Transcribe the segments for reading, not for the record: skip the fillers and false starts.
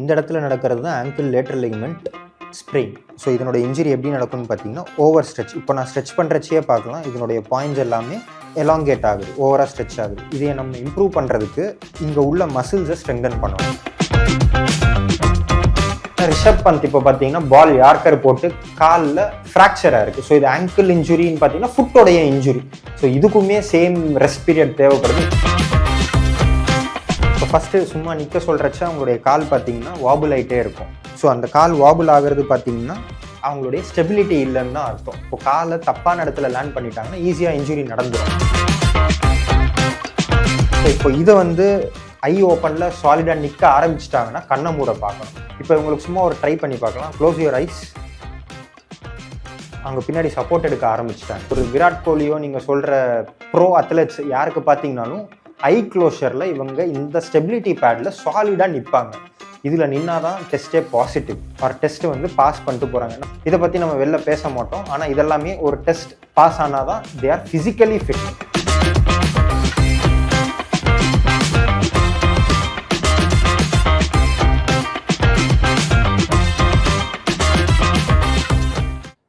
இந்த இடத்துல நடக்கிறது தான் angle lateral ligament sprain. So இதனோட இன்ஜுரி எப்படி நடக்கும்னு பார்த்தீங்கன்னா ஓவர் ஸ்ட்ரெச். இப்போ நான் ஸ்ட்ரெச் பண்ணுறச்சே பார்க்கலாம், இதனுடைய பாயிண்ட்ஸ் எல்லாமே எலாங்கேட் ஆகுது, ஓவராக ஸ்ட்ரெச் ஆகுது. இதை நம்ம இம்ப்ரூவ் பண்ணுறதுக்கு இங்கே உள்ள மசில்ஸை ஸ்ட்ரெங்தன் பண்ணணும். ரிஷப் பந்த் இப்போ பார்த்தீங்கன்னா பால் யார்க்கர் போட்டு காலில் ஃப்ராக்சராக இருக்குது. ஸோ இது ஆங்கிள் இன்ஜுரின்னு பார்த்தீங்கன்னா ஃபுட்டோடைய இன்ஜுரி. ஸோ இதுக்குமே சேம் ரெஸ்ட் பீரியட் தேவைப்படுது. ஸோ ஃபஸ்ட்டு சும்மா நிற்க சொல்கிறச்ச அவங்களுடைய கால் பார்த்தீங்கன்னா வாபுல் ஆகிட்டே இருக்கும். ஸோ அந்த கால் வாபுல் ஆகிறது பார்த்தீங்கன்னா அவங்களுடைய ஸ்டெபிலிட்டி இல்லைன்னு தான் அர்த்தம். இப்போ காலை தப்பான இடத்துல லேண்ட் பண்ணிட்டாங்கன்னா ஈஸியாக இன்ஜுரி நடந்துடும். ஸோ இப்போ இதை வந்து ஐ ஓப்பனில் சாலிடாக நிற்க ஆரம்பிச்சிட்டாங்கன்னா கண்ணை மூட பார்க்கணும். இப்போ உங்களுக்கு சும்மா ஒரு ட்ரை பண்ணி பார்க்கலாம். Close your eyes. அவங்க பின்னாடி சப்போர்ட் எடுக்க ஆரம்பிச்சிட்டாங்க. ஒரு விராட் கோலியோ நீங்கள் சொல்கிற ப்ரோ அத்லெட்ஸ் யாருக்கு பார்த்தீங்கன்னாலும் ஐ க்ளோஷரில் இவங்க இந்த ஸ்டெபிலிட்டி பேடில் சாலிடாக நிற்பாங்க. இதில் நின்னாதான் டெஸ்ட்டே பாசிட்டிவ் ஒரு டெஸ்ட் வந்து பாஸ் பண்ணிட்டு போகிறாங்க. இதை பற்றி நம்ம வெளில பேச மாட்டோம். ஆனால் இதெல்லாமே ஒரு டெஸ்ட் பாஸ் ஆனால் தான் they are physically fit.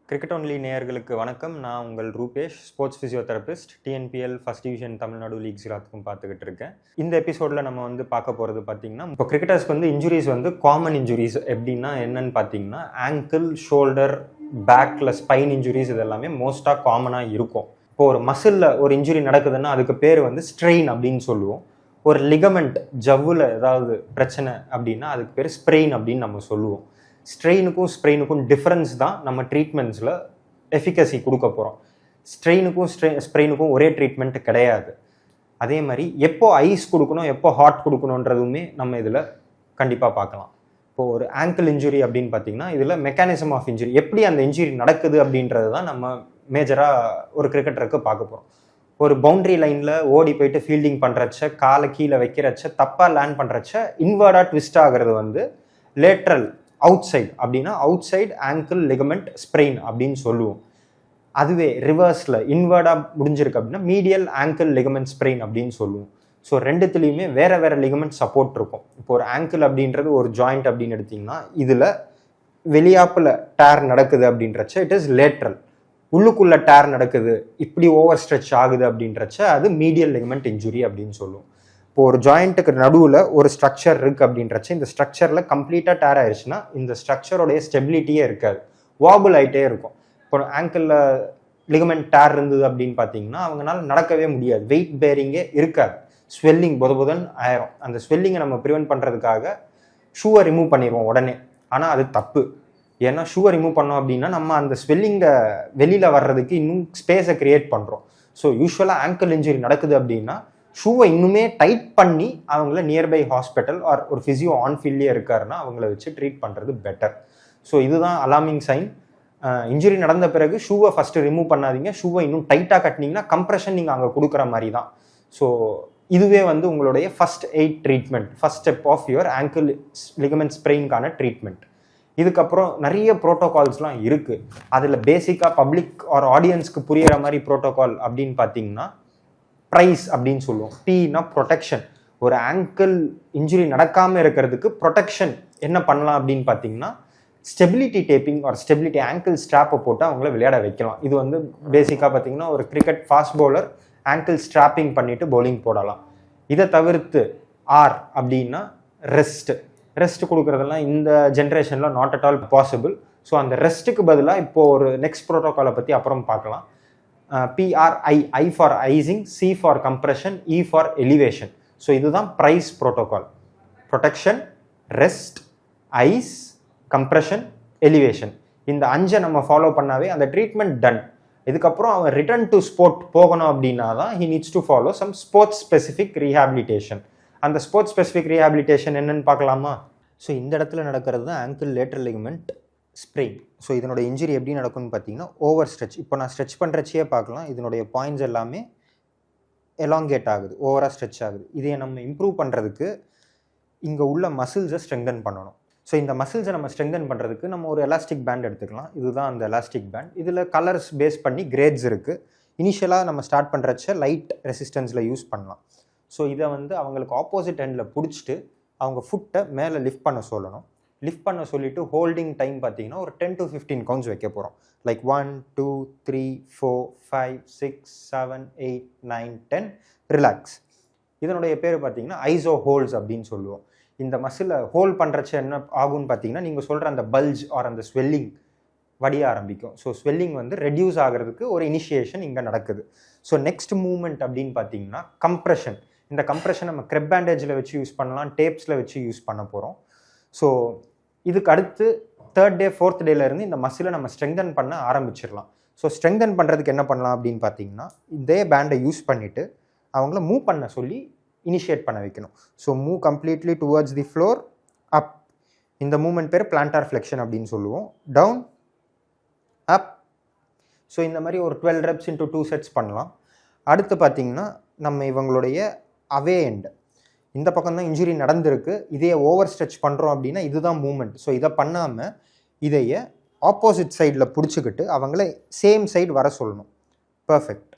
Cricket only நேயர்களுக்கு வணக்கம். நான் உங்கள் Rupesh, sports physiotherapist, TNPL first division Tamil Nadu leagues எல்லாத்துக்கும் பார்த்துக்கிட்டு இருக்கேன். இந்த எபிசோடில் நம்ம வந்து பார்க்க போகிறது பார்த்தீங்கன்னா, இப்போ கிரிக்கெட்டர்ஸ்க்கு வந்து இன்ஜுரிஸ் வந்து காமன் இன்ஜுரிஸ் எப்படின்னா என்னன்னு பார்த்தீங்கன்னா ஆங்கிள், ஷோல்டர், பேக்கில் ஸ்பைன் இன்ஜுரிஸ் இது எல்லாமே மோஸ்ட்டாக காமனாக இருக்கும். இப்போ ஒரு மசிலில் ஒரு இன்ஜுரி நடக்குதுன்னா அதுக்கு பேர் வந்து ஸ்ட்ரெயின் அப்படின்னு சொல்லுவோம். ஒரு லிகமெண்ட் ஜவ்வில் ஏதாவது பிரச்சனை அப்படின்னா அதுக்கு பேர் ஸ்ப்ரெயின் அப்படின்னு நம்ம சொல்லுவோம். ஸ்ட்ரெயினுக்கும் ஸ்ப்ரெயினுக்கும் டிஃப்ரென்ஸ் தான் நம்ம ட்ரீட்மெண்ட்ஸில் எஃபிகசி கொடுக்க போகிறோம். ஸ்ட்ரெயினுக்கும் ஸ்ப்ரெயினுக்கும் ஒரே ட்ரீட்மெண்ட் கிடையாது. அதே மாதிரி எப்போ ஐஸ் கொடுக்கணும், எப்போ ஹாட் கொடுக்கணுன்றதுமே நம்ம இதில் கண்டிப்பாக பார்க்கலாம். இப்போது ஒரு ஆங்கிள் இன்ஜுரி அப்படின்னு பார்த்தீங்கன்னா இதில் மெக்கானிசம் ஆஃப் இன்ஜுரி, எப்படி அந்த இன்ஜுரி நடக்குது அப்படின்றது தான் நம்ம மேஜராக ஒரு கிரிக்கெட்டருக்கு பார்க்க போகிறோம். ஒரு பவுண்ட்ரி லைனில் ஓடி போயிட்டு ஃபீல்டிங் பண்ணுறச்ச, காலை கீழே வைக்கிறச்ச, தப்பாக லேண்ட் பண்ணுறச்ச இன்வர்டாக ட்விஸ்ட் ஆகிறது வந்து லேட்ரல் அவுட் சைடு அப்படின்னா out side angle ligament sprain அப்படின்னு சொல்லுவோம். அதுவே ரிவர்ஸில் இன்வர்டாக முடிஞ்சிருக்கு அப்படின்னா மீடியல் ஆங்கிள் லிகமெண்ட் ஸ்ப்ரெயின் அப்படின்னு சொல்லுவோம். ஸோ ரெண்டுத்துலேயுமே வேறு வேறு லிகமெண்ட் சப்போர்ட் இருக்கும். இப்போ ஒரு ஆங்கிள் அப்படின்றது ஒரு ஜாயிண்ட் அப்படின்னு எடுத்திங்கன்னா இதில் வெளியாப்பில் டேர் நடக்குது அப்படின்றச்ச இட் இஸ் லேட்ரல். உள்ளுக்குள்ளே டேர் நடக்குது, இப்படி ஓவர் ஸ்ட்ரெச் ஆகுது அப்படின்றச்ச அது மீடியல் லிகமெண்ட் இன்ஜுரி அப்படின்னு சொல்லுவோம். இப்போ ஒரு ஜாயிண்ட்டுக்கு நடுவில் ஒரு ஸ்ட்ரக்சர் இருக்குது அப்படின்றச்சு இந்த ஸ்ட்ரக்சரில் கம்ப்ளீட்டாக டேர் ஆயிடுச்சுன்னா இந்த ஸ்ட்ரக்சரோடைய ஸ்டெபிலிட்டியே இருக்காது, வாபுல் ஆகிட்டே இருக்கும். இப்போ ஆங்கிளில் லிகமெண்ட் டேர் இருந்தது அப்படின்னு பார்த்தீங்கன்னா அவங்களால நடக்கவே முடியாது, வெயிட் பேரிங்கே இருக்காது, ஸ்வெல்லிங் பொதுபொதன் ஆயிரும். அந்த ஸ்வெல்லிங்கை நம்ம ப்ரிவென்ட் பண்ணுறதுக்காக ஷூவை ரிமூவ் பண்ணிடுவோம் உடனே. ஆனால் அது தப்பு. ஏன்னா ஷூவை ரிமூவ் பண்ணோம் அப்படின்னா நம்ம அந்த ஸ்வெல்லிங்கை வெளியில் வர்றதுக்கு இன்னும் ஸ்பேஸை க்ரியேட் பண்ணுறோம். ஸோ யூஸ்வலாக ஆங்கிள் இன்ஜுரி நடக்குது அப்படின்னா ஷூவை இன்னுமே டைட் பண்ணி அவங்கள நியர்பை ஹாஸ்பிட்டல் ஆர் ஒரு ஃபிசியோ ஆன்ஃபீல்ட்லேயே இருக்காருன்னா அவங்கள வச்சு ட்ரீட் பண்ணுறது பெட்டர். ஸோ இதுதான் அலார்மிங் சைன். இன்ஜுரி நடந்த பிறகு ஷூவை ஃபஸ்ட்டு ரிமூவ் பண்ணாதீங்க. ஷூவை இன்னும் டைட்டாக கட்டினீங்கன்னா கம்ப்ரெஷன் நீங்கள் அங்கே கொடுக்குற மாதிரி தான். ஸோ இதுவே வந்து உங்களுடைய first aid treatment, first step of your ankle ligament ஸ்ப்ரெயின்கான ட்ரீட்மெண்ட். இதுக்கப்புறம் நிறைய ப்ரோட்டோகால்ஸ்லாம் இருக்குது. அதில் பேசிக்காக பப்ளிக் ஆர் ஆடியன்ஸ்க்கு புரிகிற மாதிரி ப்ரோட்டோகால் அப்படின்னு பார்த்தீங்கன்னா ப்ரைஸ் அப்படின்னு சொல்லுவோம். பின்னா ப்ரொடெக்ஷன். ஒரு ஆங்கிள் இன்ஜுரி நடக்காமல் இருக்கிறதுக்கு ப்ரொடெக்ஷன் என்ன பண்ணலாம் அப்படின்னு பார்த்தீங்கன்னா stability taping or stability ankle ஸ்ட்ராப்பை போட்டு அவங்கள விளையாட வைக்கலாம். இது வந்து பேசிக்காக பார்த்தீங்கன்னா ஒரு cricket fast bowler ankle strapping பண்ணிவிட்டு பவுலிங் போடலாம். இதை தவிர்த்து ஆர் அப்படின்னா ரெஸ்ட் கொடுக்குறதெல்லாம் இந்த ஜென்ரேஷனில் not at all possible. So அந்த ரெஸ்ட்டுக்கு பதிலாக இப்போது ஒரு நெக்ஸ்ட் ப்ரோட்டோகாலை பற்றி அப்புறம் பார்க்கலாம். PRI, I for icing, C for compression, E for elevation. So இதுதான் PRICE protocol. Protection, rest, ice, compression, elevation. இந்த 5 நம்ம ஃபாலோ பண்ணாவே அந்த ட்ரீட்மெண்ட் டன். இதுக்கப்புறம் அவன் ரிட்டர்ன் டு ஸ்போர்ட் போகணும் அப்படின்னா தான் he needs to follow some sports specific rehabilitation. அந்த ஸ்போர்ட்ஸ் ஸ்பெசிஃபிக் ரீஹாபிலிட்டேஷன் என்னன்னு பார்க்கலாமா? ஸோ இந்த இடத்துல நடக்கிறது தான் angle lateral ligament sprain. So இதனோட இன்ஜுரி எப்படி நடக்கும்னு பார்த்தீங்கன்னா ஓவர் ஸ்ட்ரெச். இப்போ நான் ஸ்ட்ரெச் பண்ணுறச்சே பார்க்கலாம், இதனுடைய பாயிண்ட்ஸ் எல்லாமே எலாங்கேட் ஆகுது, ஓவராக ஸ்ட்ரெச் ஆகுது. இதை நம்ம இம்ப்ரூவ் பண்ணுறதுக்கு இங்கே உள்ள மசில்ஸை ஸ்ட்ரெங்தன் பண்ணணும். ஸோ இந்த மசில்ஸை நம்ம ஸ்ட்ரெங்தன் பண்ணுறதுக்கு நம்ம ஒரு எலாஸ்டிக் பேண்ட் எடுத்துக்கலாம். இதுதான் அந்த எலாஸ்டிக் பேண்ட். இதில் கலர்ஸ் பேஸ் பண்ணி கிரேட்ஸ் இருக்குது. இனிஷியலாக நம்ம ஸ்டார்ட் பண்ணுறச்ச லைட் ரெசிஸ்டன்ஸில் யூஸ் பண்ணலாம். ஸோ இதை வந்து அவங்களுக்கு ஆப்போசிட் எண்டில் பிடிச்சிட்டு அவங்க ஃபுட்டை மேலே லிஃப்ட் பண்ண சொல்லணும். லிஃப்ட் பண்ண சொல்லிவிட்டு ஹோல்டிங் டைம் பார்த்தீங்கன்னா ஒரு 10 to 15 கவுண்ட்ஸ் வைக்க போகிறோம். Like 1 2 3 4 5 6 7 8 9 10 relax. இதனுடைய பேர் பார்த்தீங்கன்னா ஐசோ ஹோல்ஸ் அப்படின்னு சொல்லுவோம். இந்த மசிலை ஹோல்ட் பண்ணுறச்ச என்ன ஆகும்னு பார்த்தீங்கன்னா நீங்கள் சொல்கிற அந்த பல்ஜ் ஆர் அந்த ஸ்வெல்லிங் வடிய ஆரம்பிக்கும். ஸோ ஸ்வெல்லிங் வந்து ரெடியூஸ் ஆகிறதுக்கு ஒரு இனிஷியேஷன் இங்கே நடக்குது. ஸோ நெக்ஸ்ட் மூவ்மெண்ட் அப்படின்னு பார்த்தீங்கன்னா கம்ப்ரெஷன். இந்த கம்ப்ரெஷன் நம்ம கிரெப் பேண்டேஜில் வச்சு யூஸ் பண்ணலாம், டேப்ஸில் வச்சு யூஸ் பண்ண போகிறோம். ஸோ இதுக்கு அடுத்து 3rd day 4th டேலேருந்து இந்த மசிலை நம்ம ஸ்ட்ரெங்தன் பண்ண ஆரம்பிச்சிடலாம். ஸோ ஸ்ட்ரெங்தன் பண்ணுறதுக்கு என்ன பண்ணலாம் அப்படின்னு பார்த்தீங்கன்னா இதே பேண்டை யூஸ் பண்ணிவிட்டு அவங்கள மூவ் பண்ண சொல்லி இனிஷியேட் பண்ண வைக்கணும். So move completely towards the floor, up. இந்த மூவ்மெண்ட் பேர் பிளான்டார் ஃப்ளெக்ஷன் அப்படின்னு சொல்லுவோம். டவுன், அப். ஸோ இந்த மாதிரி ஒரு 12 reps into 2 sets பண்ணலாம். அடுத்து பார்த்தீங்கன்னா நம்ம இவங்களுடைய அவே எண்ட், இந்த பக்கம் தான் இன்ஜுரி நடந்திருக்கு, இதையே ஓவர் ஸ்ட்ரெச் பண்ணுறோம் அப்படின்னா இதுதான் மூவ்மெண்ட். ஸோ இதை பண்ணாமல் இதையே ஆப்போசிட் சைடில் பிடிச்சிக்கிட்டு அவங்கள சேம் சைடு வர சொல்லணும். பர்ஃபெக்ட்.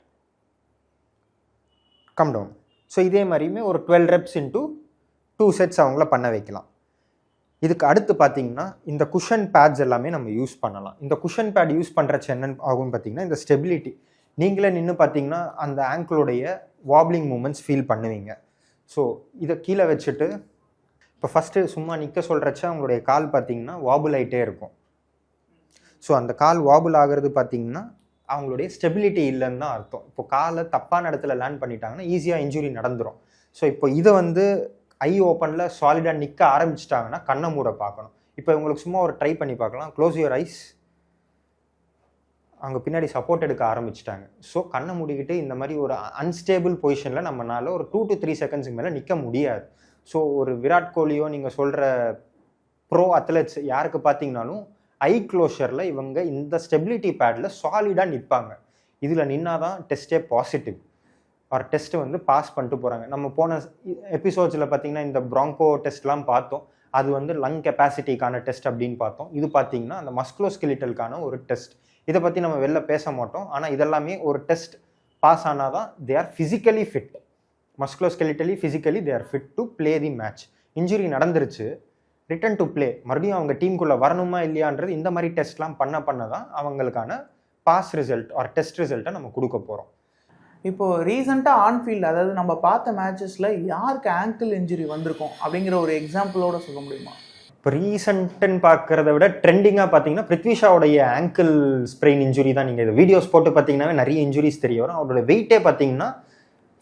Come down. ஸோ இதே மாதிரியுமே ஒரு 12 reps into 2 sets அவங்கள பண்ண வைக்கலாம். இதுக்கு அடுத்து பார்த்தீங்கன்னா இந்த குஷன் பேட்ஸ் எல்லாமே நம்ம யூஸ் பண்ணலாம். இந்த குஷன் பேட் யூஸ் பண்ணுறச்சு என்ன ஆகும்னு பார்த்தீங்கன்னா இந்த ஸ்டெபிலிட்டி, நீங்களே நின்று பார்த்தீங்கன்னா அந்த ஆங்கிளுடைய வாப்லிங் மூமெண்ட்ஸ் ஃபீல் பண்ணுவீங்க. ஸோ இதை கீழே வச்சுட்டு இப்போ ஃபஸ்ட்டு சும்மா நிற்க சொல்கிறச்ச அவங்களுடைய கால் பார்த்தீங்கன்னா வாபுல் ஆகிட்டே இருக்கும். ஸோ அந்த கால் வாபுல் ஆகிறது பார்த்தீங்கன்னா அவங்களுடைய ஸ்டெபிலிட்டி இல்லைன்னு தான் அர்த்தம். இப்போ காலை தப்பான இடத்துல லேண்ட் பண்ணிட்டாங்கன்னா ஈஸியாக இன்ஜுரி நடந்துடும். ஸோ இப்போ இதை வந்து ஐ ஓப்பனில் சாலிடாக நிற்க ஆரம்பிச்சிட்டாங்கன்னா கண்ணை மூட பார்க்கணும். இப்போ இவங்களுக்கு சும்மா ஒரு ட்ரை பண்ணி பார்க்கலாம். Close your eyes. அங்கே பின்னாடி சப்போர்ட் எடுக்க ஆரம்பிச்சிட்டாங்க. ஸோ கண்ணை மூடிக்கிட்டு இந்த மாதிரி ஒரு அன்ஸ்டேபிள் பொசிஷனில் நம்மளால ஒரு 2 to 3 seconds மேலே நிற்க முடியாது. ஸோ ஒரு விராட் கோலியோ நீங்கள் சொல்கிற ப்ரோ அத்லெட்ஸ் யாருக்கு பார்த்தீங்கன்னாலும் ஐ க்ளோஷரில் இவங்க இந்த ஸ்டெபிலிட்டி பேடில் சாலிடாக நிற்பாங்க. இதில் நின்னாதான் டெஸ்ட்டே பாசிட்டிவ் ஆர் டெஸ்ட்டு வந்து பாஸ் பண்ணிட்டு போகிறாங்க. நம்ம போன எபிசோட்ஸில் பார்த்தீங்கன்னா இந்த ப்ராங்கோ டெஸ்ட்லாம் பார்த்தோம். அது வந்து லங் கெப்பாசிட்டிக்கான டெஸ்ட் அப்படின்னு பார்த்தோம். இது பார்த்தீங்கன்னா அந்த மஸ்குலோஸ்கெலிட்டலுக்கான ஒரு டெஸ்ட். இதை பற்றி நம்ம வெளில பேச மாட்டோம். ஆனால் இதெல்லாமே ஒரு டெஸ்ட் பாஸ் ஆனால் தான் they are physically fit. Musculoskeletally physically they are fit to play the match. Injury நடந்துருச்சு, ரிட்டன் டு பிளே, மறுபடியும் அவங்க டீமுக்குள்ளே வரணுமா இல்லையான்றது இந்த மாதிரி டெஸ்ட்லாம் பண்ண தான் அவங்களுக்கான பாஸ் ரிசல்ட் ஆர் டெஸ்ட் ரிசல்ட்டை நம்ம கொடுக்க போகிறோம். இப்போது ரீசெண்டாக ஆன்ஃபீல்டு, அதாவது நம்ம பார்த்த மேட்சஸில் யாருக்கு ஆங்கிள் இன்ஜுரி வந்திருக்கும் அப்படிங்கிற ஒரு எக்ஸாம்பிளோட சொல்ல முடியுமா? இப்போ ரீசெண்ட்டுன்னு பார்க்குறத விட ட்ரெண்டிங்காக பார்த்தீங்கன்னா பிருத்விஷாவுடைய ஆங்கிள் ஸ்ப்ரெயின் இன்ஜுரி தான். நீங்கள் இது வீடியோஸ் போட்டு பார்த்தீங்கன்னாவே நிறைய இன்ஜுரிஸ் தெரிய வரும். அவரோட வெயிட்டே பார்த்தீங்கன்னா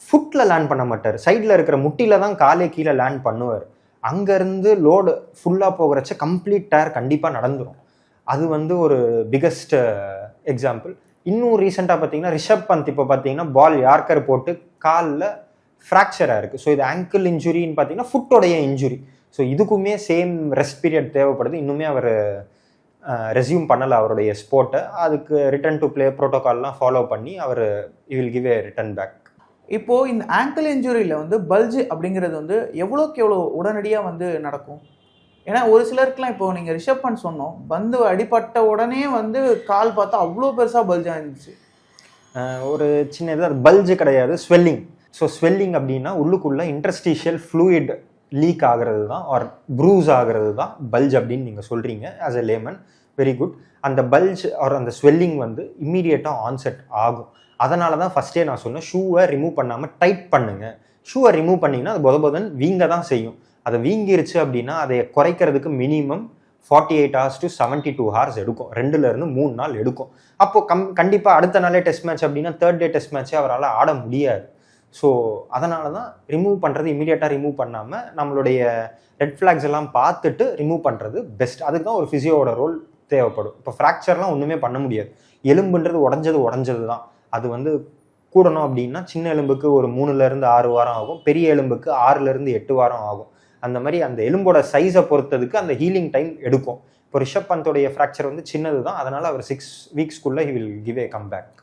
ஃபுட்டில் லேண்ட் பண்ண மாட்டார், சைடில் இருக்கிற முட்டியில் தான் காலே கீழே லேண்ட் பண்ணுவார். அங்கேருந்து லோடு ஃபுல்லாக போகிறச்ச கம்ப்ளீட் டயர் கண்டிப்பாக நடந்துடும். அது வந்து ஒரு பிகஸ்ட் எக்ஸாம்பிள். இன்னும் ரீசெண்டாக பார்த்தீங்கன்னா ரிஷப் பந்த் இப்போ பார்த்தீங்கன்னா பால் யார்க்கர் போட்டு காலில் ஃப்ராக்சராக இருக்குது. ஸோ இது ஆங்கிள் இன்ஜுரின்னு பார்த்தீங்கன்னா ஃபுட்டோடைய இன்ஜுரி. ஸோ இதுக்குமே சேம் ரெஸ்ட் பீரியட் தேவைப்படுது. இன்னுமே அவர் ரெஸ்யூம் பண்ணலை அவருடைய ஸ்போர்ட்டை. அதுக்கு ரிட்டர்ன் டு பிளே ப்ரோட்டோகால்லாம் ஃபாலோ பண்ணி அவர் will give a return back. இப்போது இந்த ஆங்கிள் இன்ஜுரியில் வந்து பல்ஜ் அப்படிங்கிறது வந்து எவ்வளோக்கு எவ்வளோ உடனடியாக வந்து நடக்கும்? ஏன்னா ஒரு சிலருக்குலாம் இப்போ நீங்கள் ரிஷப் பண்ட் சொன்னோம், வந்து அடிப்பட்ட உடனே வந்து கால் பார்த்தா அவ்வளோ பெருசாக பல்ஜாக இருந்துச்சு. ஒரு சின்ன இது அது பல்ஜு கிடையாது, ஸ்வெல்லிங். ஸோ ஸ்வெல்லிங் அப்படின்னா உள்ளுக்குள்ளே இன்டர்ஸ்டிஷியல் ஃப்ளூயிட் லீக் ஆகிறது தான் ஆர் ப்ரூஸ் ஆகிறது தான் பல்ஜ் அப்படின்னு நீங்கள் சொல்கிறீங்க as a layman. Very good. அந்த பல்ஜ் ஆர் அந்த ஸ்வெல்லிங் வந்து இம்மீடியட்டாக ஆன்செட் ஆகும். அதனால தான் ஃபஸ்ட்டே நான் சொன்னேன், ஷூவை ரிமூவ் பண்ணாமல் டைட் பண்ணுங்கள். ஷூவை ரிமூவ் பண்ணிங்கன்னா அது பொதன் வீங்க தான் செய்யும். அதை வீங்கிருச்சு அப்படின்னா அதை குறைக்கிறதுக்கு மினிமம் 48 hours to 72 hours எடுக்கும். 2 to 3 நாள் எடுக்கும். அப்போது கண்டிப்பாக அடுத்த நாளே டெஸ்ட் மேட்ச் அப்படின்னா 3rd day டெஸ்ட் மேட்ச்சே அவரால் ஆட முடியாது. ஸோ அதனால தான் ரிமூவ் பண்ணுறது இமீடியட்டாக ரிமூவ் பண்ணாமல் நம்மளுடைய ரெட் ஃப்ளாக்ஸ் எல்லாம் பார்த்துட்டு ரிமூவ் பண்ணுறது பெஸ்ட். அதுக்கு தான் ஒரு ஃபிசியோட ரோல் தேவைப்படும். இப்போ ஃப்ராக்சர்லாம் ஒன்றுமே பண்ண முடியாது. எலும்புன்றது உடஞ்சது தான். அது வந்து கூடணும் அப்படின்னா சின்ன எலும்புக்கு ஒரு 3 to 6 வாரம் ஆகும், பெரிய எலும்புக்கு 6 to 8 வாரம் ஆகும். அந்த மாதிரி அந்த எலும்போட சைஸை பொறுத்ததுக்கு அந்த ஹீலிங் டைம் எடுக்கும். இப்போ ரிஷப் பந்தோடைய ஃப்ராக்சர் வந்து சின்னது தான், அதனால அவர் 6 weeks he will give a come back.